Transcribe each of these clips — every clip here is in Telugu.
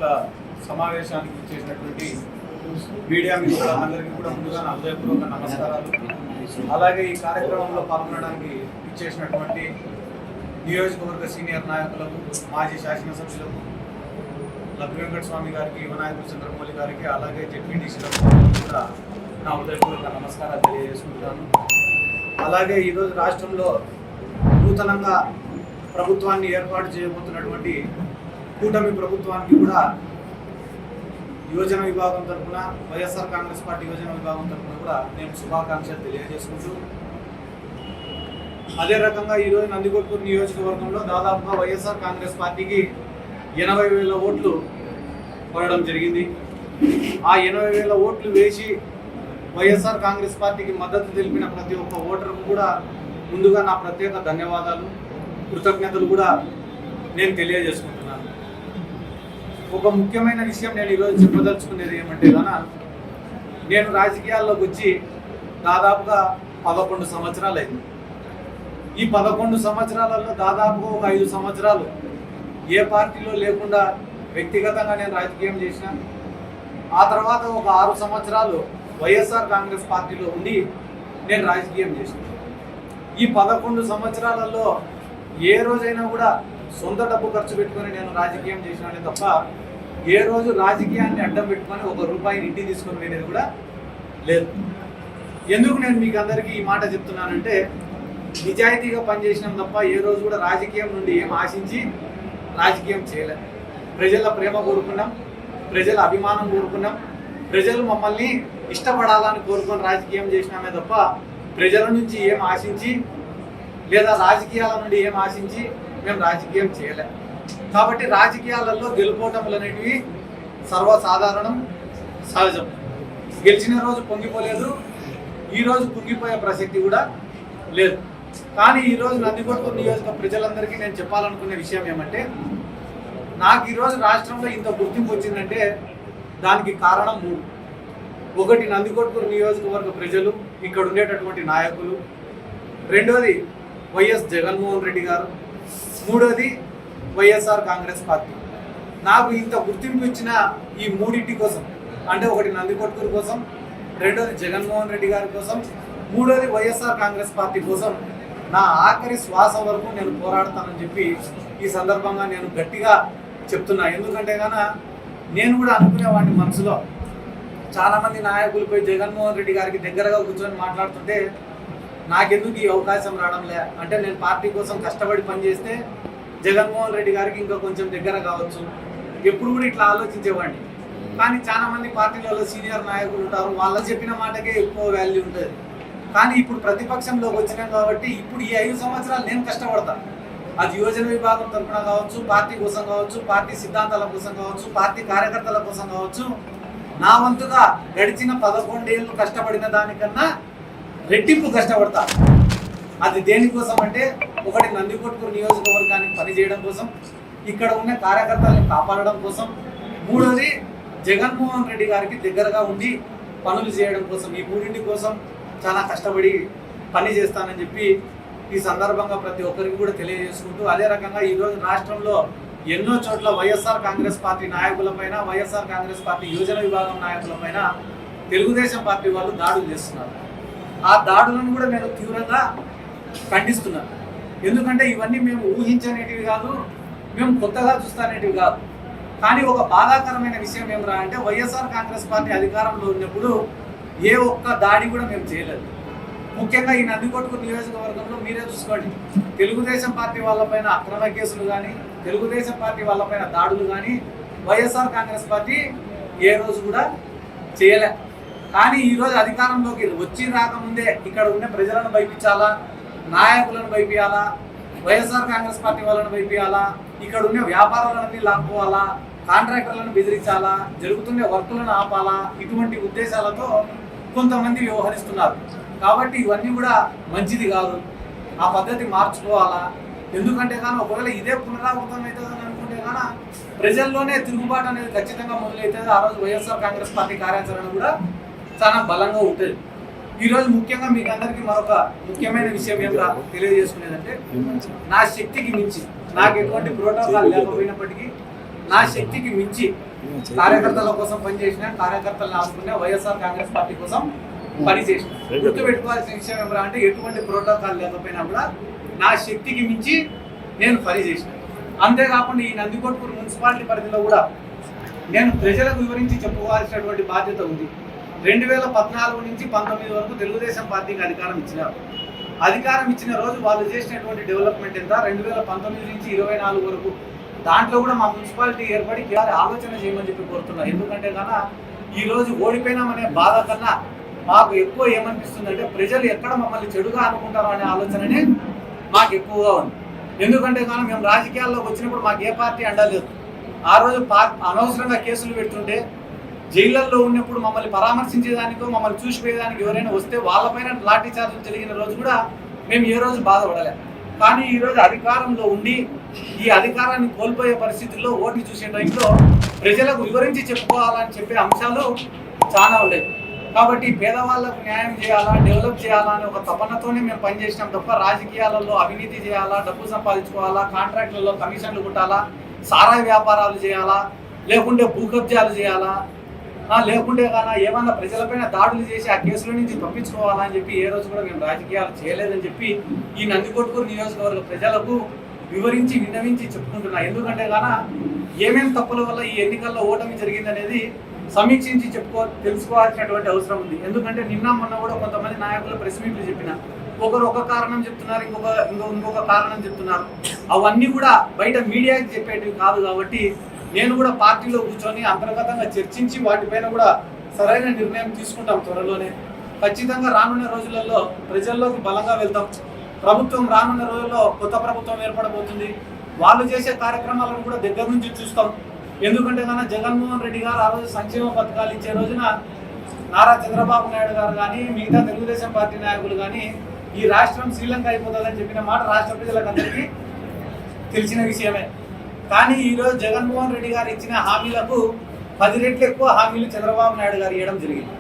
విలేకరుల సమావేశానికి చేసినటువంటి మీడియా మిత్రులందరికీ కూడా ముందుగా నా హృదయపూర్వక నమస్కారాలు. అలాగే ఈ కార్యక్రమంలో పాల్గొనడానికి ఇచ్చేసినటువంటి నియోజకవర్గ సీనియర్ నాయకులకు, మాజీ శాసనసభ్యులకు, లక్ష్మీ వెంకట స్వామి గారికి, యువనాయకులు చంద్రమౌళి గారికి, అలాగే జెడ్పీటీసీలకు కూడా నా హృదయపూర్వక నమస్కారాలు తెలియజేసుకుంటున్నాను. అలాగే ఈరోజు రాష్ట్రంలో నూతనంగా ప్రభుత్వాన్ని ఏర్పాటు చేయబోతున్నటువంటి కూటమి ప్రభుత్వానికి కూడా యువజన విభాగం తరఫున, వైఎస్ఆర్ కాంగ్రెస్ పార్టీ యువజన విభాగం తరఫున కూడా నేను శుభాకాంక్షలు తెలియజేసుకుంటూ, అదే రకంగా ఈరోజు నందికొట్కూరు నియోజకవర్గంలో దాదాపుగా వైఎస్ఆర్ కాంగ్రెస్ పార్టీకి 80,000 ఓట్లు పడడం జరిగింది. ఆ 80,000 ఓట్లు వేసి వైఎస్ఆర్ కాంగ్రెస్ పార్టీకి మద్దతు తెలిపిన ప్రతి ఒక్క ఓటర్కు కూడా ముందుగా నా ప్రత్యేక ధన్యవాదాలు, కృతజ్ఞతలు కూడా నేను తెలియజేసుకుంటున్నాను. ఒక ముఖ్యమైన విషయం నేను ఈరోజు చెప్పదలుచుకునేది ఏమంటే కనుక, నేను రాజకీయాల్లోకి వచ్చి దాదాపుగా 11 సంవత్సరాలు అయింది. ఈ 11 సంవత్సరాలలో దాదాపుగా ఒక 5 సంవత్సరాలు ఏ పార్టీలో లేకుండా వ్యక్తిగతంగా నేను రాజకీయం చేసిన. ఆ తర్వాత ఒక 6 సంవత్సరాలు వైఎస్ఆర్ కాంగ్రెస్ పార్టీలో ఉండి నేను రాజకీయం చేసిన. ఈ 11 సంవత్సరాలలో ఏ రోజైనా కూడా సొంత డబ్బు ఖర్చు పెట్టుకొని నేను రాజకీయం చేసినానే తప్ప ఏ రోజు రాజకీయాన్ని అడ్డం పెట్టుకొని 1 రూపాయిని ఇంటికి తీసుకొని పోయినది కూడా లేదు. ఎందుకు నేను మీకు అందరికీ ఈ మాట చెప్తున్నానంటే, నిజాయితీగా పనిచేసినాం తప్ప ఏ రోజు కూడా రాజకీయం నుండి ఏం ఆశించి రాజకీయం చేయలేదు. ప్రజల ప్రేమ కోరుకున్నాం, ప్రజల అభిమానం కోరుకున్నాం, ప్రజలు మమ్మల్ని ఇష్టపడాలని కోరుకొని రాజకీయం చేసినామే తప్ప ప్రజల నుంచి ఏం ఆశించి లేదా రాజకీయాల నుండి ఏం ఆశించి మేము రాజకీయం చేయలేం. కాబట్టి రాజకీయాలలో గెలుపోవటములు అనేటివి సర్వసాధారణం, సహజం. గెలిచిన రోజు పొంగిపోలేదు, ఈరోజు పొంగిపోయే ప్రసక్తి కూడా లేదు. కానీ ఈరోజు నందికొట్కూరు నియోజక ప్రజలందరికీ నేను చెప్పాలనుకునే విషయం ఏమంటే, నాకు ఈరోజు రాష్ట్రంలో ఇంత గుర్తింపు వచ్చిందంటే దానికి కారణం 3. ఒకటి నందికొట్కూరు నియోజకవర్గ ప్రజలు, ఇక్కడ ఉండేటటువంటి నాయకులు. రెండోది వైఎస్ జగన్మోహన్ రెడ్డి గారు. మూడోది వైఎస్ఆర్ కాంగ్రెస్ పార్టీ. నాకు ఇంత గుర్తింపు ఇచ్చిన ఈ 3 కోసం, అంటే ఒకటి నందికొట్కూరు కోసం, రెండోది జగన్మోహన్ రెడ్డి గారి కోసం, మూడోది వైఎస్ఆర్ కాంగ్రెస్ పార్టీ కోసం నా ఆఖరి శ్వాస వరకు నేను పోరాడతానని చెప్పి ఈ సందర్భంగా నేను గట్టిగా చెప్తున్నా. ఎందుకంటే కనుక నేను కూడా అనుకునేవాడిని మనసులో, చాలామంది నాయకులపై జగన్మోహన్ రెడ్డి గారికి దగ్గరగా కూర్చొని మాట్లాడుతుంటే నాకెందుకు ఈ అవకాశం రావడంలే, అంటే నేను పార్టీ కోసం కష్టపడి పనిచేస్తే జగన్మోహన్ రెడ్డి గారికి ఇంకా కొంచెం దగ్గర కావచ్చు, ఎప్పుడు కూడా ఇట్లా ఆలోచించేవాడిని. కానీ చాలామంది పార్టీలలో సీనియర్ నాయకులు ఉంటారు, వాళ్ళకి చెప్పిన మాటకే ఎక్కువ వాల్యూ ఉంటుంది. కానీ ఇప్పుడు ప్రతిపక్షంలోకి వచ్చినాం కాబట్టి ఇప్పుడు ఈ 5 సంవత్సరాలు నేను కష్టపడతాను. అది యువజన విభాగం తరఫున కావచ్చు, పార్టీ కోసం కావచ్చు, పార్టీ సిద్ధాంతాల కోసం కావచ్చు, పార్టీ కార్యకర్తల కోసం కావచ్చు, నా వంతుగా గడిచిన 11 ఏళ్ళు కష్టపడిన దానికన్నా రెట్టింపు కష్టపడతా. అది దేనికోసం అంటే, ఒకటి నందికొట్కూరు నియోజకవర్గానికి పనిచేయడం కోసం, ఇక్కడ ఉన్న కార్యకర్తలను కాపాడడం కోసం, మూడోది జగన్మోహన్ రెడ్డి గారికి దగ్గరగా ఉండి పనులు చేయడం కోసం. ఈ 3 కోసం చాలా కష్టపడి పని చేస్తానని చెప్పి ఈ సందర్భంగా ప్రతి ఒక్కరికి కూడా తెలియజేసుకుంటూ, అదే రకంగా ఈరోజు రాష్ట్రంలో ఎన్నో చోట్ల వైఎస్ఆర్ కాంగ్రెస్ పార్టీ నాయకులపైన, వైఎస్ఆర్ కాంగ్రెస్ పార్టీ యువజన విభాగం నాయకులపైన తెలుగుదేశం పార్టీ వాళ్ళు దాడులు చేస్తున్నారు. ఆ దాడులను కూడా నేను తీవ్రంగా ఖండిస్తున్నాను. ఎందుకంటే ఇవన్నీ మేము ఊహించనేటివి కాదు, మేము కొత్తగా చూస్తానేటివి కాదు. కానీ ఒక బాధాకరమైన విషయం ఏమరా అంటే, వైఎస్ఆర్ కాంగ్రెస్ పార్టీ అధికారంలో ఉన్నప్పుడు ఏ ఒక్క దాడి కూడా మేము చేయలేదు. ముఖ్యంగా ఈ నందికొట్కూరు నియోజకవర్గంలో మీరే చూసుకోండి, తెలుగుదేశం పార్టీ వాళ్ళపైన అక్రమ కేసులు కానీ, తెలుగుదేశం పార్టీ వాళ్ళపైన దాడులు కానీ వైఎస్ఆర్ కాంగ్రెస్ పార్టీ ఏ రోజు కూడా చేయలే. కానీ ఈరోజు అధికారంలోకి వచ్చి రాకముందే ఇక్కడ ఉన్న ప్రజలను భయపించాలా, నాయకులను భయపియాలా, వైఎస్ఆర్ కాంగ్రెస్ పార్టీ వాళ్ళని భయపియాలా, ఇక్కడ ఉన్న వ్యాపారాలన్నీ లాక్కోవాలా, కాంట్రాక్టర్లను బెదిరించాలా, జరుగుతున్న వర్కులను ఆపాలా, ఇటువంటి ఉద్దేశాలతో కొంతమంది వ్యవహరిస్తున్నారు. కాబట్టి ఇవన్నీ కూడా మంచిది కాదు, ఆ పద్ధతి మార్చుకోవాలా. ఎందుకంటే కానీ ఒకవేళ ఇదే పునరావృతం అవుతుందని అనుకుంటే కానీ ప్రజల్లోనే తిరుగుబాటు అనేది ఖచ్చితంగా మొదలవుతుంది. ఆ రోజు వైఎస్ఆర్ కాంగ్రెస్ పార్టీ కార్యాచరణ కూడా చాలా బలంగా ఉంటుంది. ఈరోజు ముఖ్యంగా మీకు అందరికీ మరొక ముఖ్యమైన విషయం ఏమిటో తెలియజేసుకునేదంటే, నా శక్తికి మించి, నాకు ఎటువంటి ప్రోటోకాల్ లేకపోయినప్పటికీ నా శక్తికి మించి కార్యకర్తల కోసం పనిచేసిన, కార్యకర్తలను ఆదుకునే వైఎస్ఆర్ కాంగ్రెస్ పార్టీ కోసం పనిచేసిన. గుర్తుపెట్టుకోవాల్సిన విషయం ఏమరా అంటే ఎటువంటి ప్రోటోకాల్ లేకపోయినా కూడా నా శక్తికి మించి నేను పనిచేసిన. అంతేకాకుండా ఈ నందికొట్కూరు మున్సిపాలిటీ పరిధిలో కూడా నేను ప్రజలకు వివరించి చెప్పుకోవాల్సినటువంటి బాధ్యత ఉంది. 2014 నుంచి 19 వరకు తెలుగుదేశం పార్టీకి అధికారం ఇచ్చినారు. అధికారం ఇచ్చిన రోజు వాళ్ళు చేసినటువంటి డెవలప్మెంట్ ఎంత, 2019 నుంచి 24 వరకు దాంట్లో కూడా మా మున్సిపాలిటీ ఏర్పడి ఆలోచన చేయమని చెప్పి కోరుతున్నా. ఎందుకంటే కన్నా ఈరోజు ఓడిపోయినామనే బాధ కన్నా మాకు ఎక్కువ ఏమనిపిస్తుందంటే ప్రజలు ఎక్కడ మమ్మల్ని చెడుగా అనుకుంటారో అనే ఆలోచననే మాకు ఎక్కువగా ఉంది. ఎందుకంటే కానీ మేము రాజకీయాల్లోకి వచ్చినప్పుడు మాకు ఏ పార్టీ అండలేదు. ఆ రోజు అనవసరంగా కేసులు పెడుతుంటే జైళ్ళల్లో ఉన్నప్పుడు మమ్మల్ని పరామర్శించేదానికో మమ్మల్ని చూసిపోయేదానికి ఎవరైనా వస్తే వాళ్ళపైన లాఠీ చార్జీలు జరిగిన రోజు కూడా మేము ఏ రోజు బాధపడలేం. కానీ ఈరోజు అధికారంలో ఉండి ఈ అధికారాన్ని కోల్పోయే పరిస్థితుల్లో ఓట్లు చూసే టైంలో ప్రజలకు వివరించి చెప్పుకోవాలని చెప్పే అంశాలు చాలా ఉన్నాయి. కాబట్టి పేదవాళ్ళకు న్యాయం చేయాలా, డెవలప్ చేయాలా అనే ఒక తపనతోనే మేము పనిచేసినాం తప్ప రాజకీయాలలో అవినీతి చేయాలా, డబ్బు సంపాదించుకోవాలా, కాంట్రాక్టులలో కమిషన్లు కొట్టాలా, సారాయి వ్యాపారాలు చేయాలా, లేకుంటే భూ కబ్జాలు చేయాలా, లేకుంటే కానీ ఏమన్నా ప్రజలపైన దాడులు చేసి ఆ కేసుల నుంచి తప్పించుకోవాలా అని చెప్పి ఏ రోజు కూడా మేము రాజకీయాలు చేయలేదని చెప్పి ఈ నందికొట్కూరు నియోజకవర్గ ప్రజలకు వివరించి విన్నవించి చెప్పుకుంటున్నా. ఎందుకంటే కానీ ఏమేమి తప్పుల వల్ల ఈ ఎన్నికల్లో ఓటమి జరిగిందనేది సమీక్షించి తెలుసుకోవాల్సినటువంటి అవసరం ఉంది. ఎందుకంటే నిన్న మొన్న కూడా కొంతమంది నాయకులు ప్రెస్ మీట్లు చెప్పిన ఒకరు ఒక కారణం చెప్తున్నారు, ఇంకొక కారణం చెప్తున్నారు. అవన్నీ కూడా బయట మీడియాకి చెప్పేటివి కాదు. కాబట్టి నేను కూడా పార్టీలో కూర్చొని అంతర్గతంగా చర్చించి వాటిపైన కూడా సరైన నిర్ణయం తీసుకుంటాం త్వరలోనే. ఖచ్చితంగా రానున్న రోజులలో ప్రజల్లోకి బలంగా వెళ్తాం. ప్రభుత్వం రానున్న రోజుల్లో కొత్త ప్రభుత్వం ఏర్పడబోతుంది. వాళ్ళు చేసే కార్యక్రమాలను కూడా దగ్గర నుంచి చూస్తాం. ఎందుకంటే కన్నా జగన్మోహన్ రెడ్డి గారు ఆ రోజు సంక్షేమ పథకాలు ఇచ్చే రోజున నారా చంద్రబాబు నాయుడు గారు కానీ మిగతా తెలుగుదేశం పార్టీ నాయకులు కానీ ఈ రాష్ట్రం శ్రీలంక అయిపోతుందని చెప్పిన మాట రాష్ట్ర ప్రజలకు అందరికీ తెలిసిన విషయమే. కానీ ఈరోజు జగన్మోహన్ రెడ్డి గారు ఇచ్చిన హామీలకు 10 రెట్లు ఎక్కువ హామీలు చంద్రబాబు నాయుడు గారు ఇవ్వడం జరిగింది.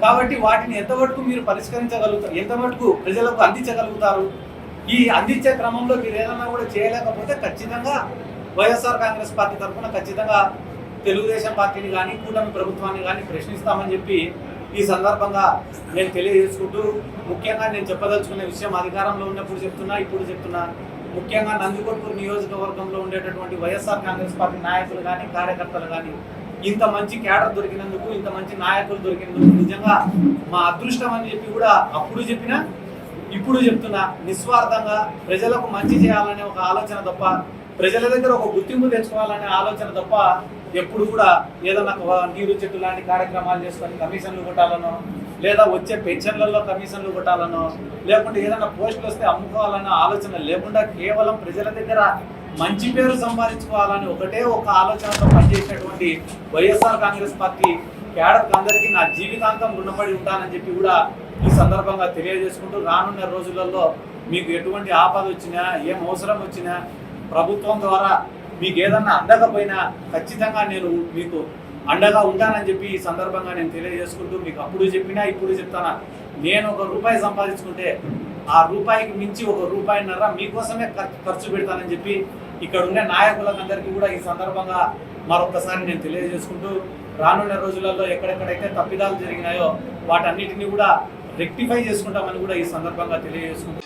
కాబట్టి వాటిని ఎంతవరకు మీరు పరిష్కరించగలుగుతారు, ఎంతవరకు ప్రజలకు అందించగలుగుతారు? ఈ అందించే క్రమంలో మీరు ఏదన్నా కూడా చేయలేకపోతే ఖచ్చితంగా వైఎస్ఆర్ కాంగ్రెస్ పార్టీ తరఫున ఖచ్చితంగా తెలుగుదేశం పార్టీని కానీ కూటమి ప్రభుత్వాన్ని కానీ ప్రశ్నిస్తామని చెప్పి ఈ సందర్భంగా నేను తెలియజేసుకుంటూ, ముఖ్యంగా నేను చెప్పదలుచుకునే విషయం అధికారంలో ఉన్నప్పుడు చెప్తున్నా, ఇప్పుడు చెప్తున్నా, ముఖ్యంగా నందికొట్కూరు నియోజకవర్గంలో ఉండేటటువంటి వైఎస్ఆర్ కాంగ్రెస్ పార్టీ నాయకులు కానీ కార్యకర్తలు కానీ ఇంత మంచి క్యాడర్ దొరికినందుకు, ఇంత మంచి నాయకులు దొరికినందుకు నిజంగా మా అదృష్టం అని చెప్పి కూడా అప్పుడు చెప్పినా ఇప్పుడు చెప్తున్నా. నిస్వార్థంగా ప్రజలకు మంచి చేయాలనే ఒక ఆలోచన తప్ప, ప్రజల దగ్గర ఒక గుర్తింపు తెచ్చుకోవాలనే ఆలోచన తప్ప ఎప్పుడు కూడా ఏదన్నా నీరు చెట్టు లాంటి కార్యక్రమాలు చేసుకొని కమిషన్లు కొట్టాలనో, లేదా వచ్చే పెన్షన్లలో కమిషన్లు కొట్టాలనో, లేకుంటే ఏదైనా పోస్టులు వస్తే అమ్ముకోవాలన్న ఆలోచన లేకుండా కేవలం ప్రజల దగ్గర మంచి పేరు సంపాదించుకోవాలని ఒకటే ఒక ఆలోచనతో పనిచేసినటువంటి వైఎస్ఆర్ కాంగ్రెస్ పార్టీ క్యాడర్ అందరికీ నా జీవితాంతం రుణపడి ఉంటానని చెప్పి కూడా ఈ సందర్భంగా తెలియజేసుకుంటూ, రానున్న రోజులలో మీకు ఎటువంటి ఆపద వచ్చినా, ఏం అవసరం వచ్చినా, ప్రభుత్వం ద్వారా మీకు ఏదన్నా అందకపోయినా ఖచ్చితంగా నేను మీకు అండగా ఉంటానని చెప్పి ఈ సందర్భంగా నేను తెలియజేసుకుంటూ, మీకు అప్పుడు చెప్పినా ఇప్పుడు చెప్తానా, నేను ₹1 సంపాదించుకుంటే ఆ రూపాయికి మించి ₹1.5 మీకోసమే ఖర్చు పెడతానని చెప్పి ఇక్కడ ఉండే నాయకులందరికీ కూడా ఈ సందర్భంగా మరొకసారి నేను తెలియజేసుకుంటూ, రానున్న రోజులలో ఎక్కడెక్కడైతే తప్పిదాలు జరిగినాయో వాటన్నిటిని కూడా రెక్టిఫై చేసుకుంటామని కూడా ఈ సందర్భంగా తెలియజేసుకుంటూ